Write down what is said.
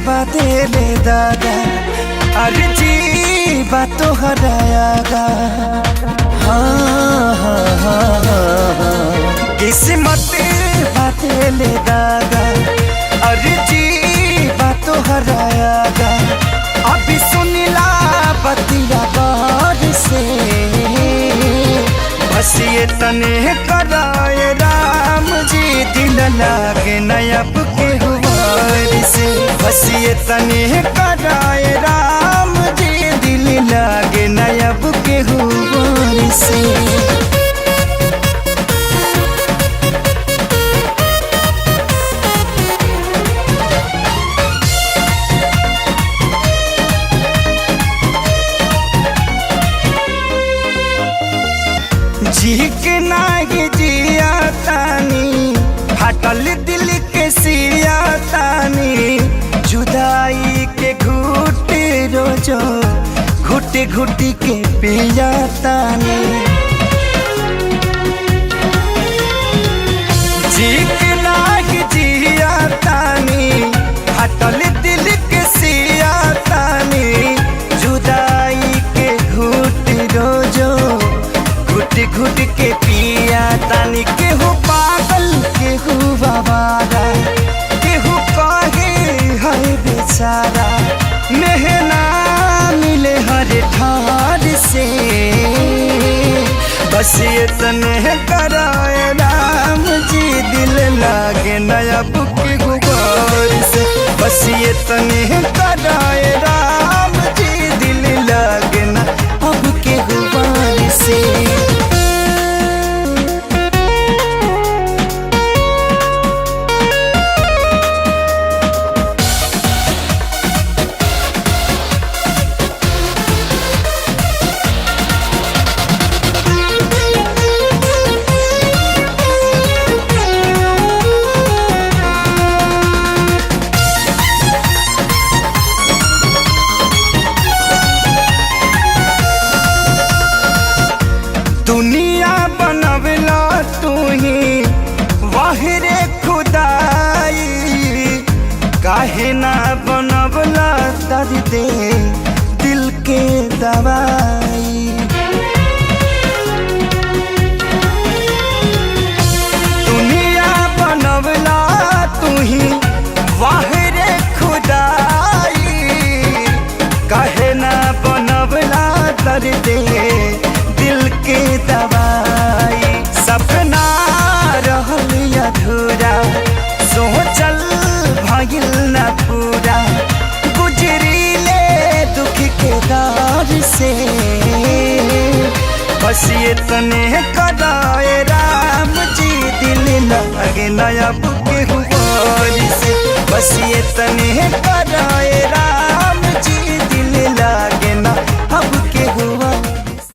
बदले दादा अरे जी बात तो हरायागा। हाँ हाँ हाँ हाँ किस्मत बदले दादा अरे जी बात तो हरायागा। अभी सुनिला बतिया गौर से बस ये तने कराए राम जी दिल लागे नयब के हुआर से। बस ये तने कराए राम जी दिल लागे नयब के हुआर से। जी के नागी जिया तानी हटल दिल के सिया तानी जुदाई के घुट रोजो घुट घुट के पिया तानी। जी के नागी जिया तानी हटल दिल के सिया तानी जुदाई के घुट रोजो घुट के पिया तानी। केहू पागल केहू बाबारा केहू कहे है बेचारा मेहना मिले हर ठार से। बस ये तने कराए राम जी दिल लागे नयब के गुबार से। बस ये तने कराए राम जी दिल लागे ना अब के गुबार से। दुनिया बनवला तू ही वाहिरे खुदाई काहे ना बनवला दर्द दिल के दवाई। दुनिया बनवला तू ही वाहिरे खुदाई काहे ना बनवला दर्द दिल के दवाई। सपना रहल अधूरा सोचल भइल न पूरा गुजरीले दुख के दौर से। बस ये तने कराए राम जी दिल लागे नयब के हुआर से। बस ये तने कराए राम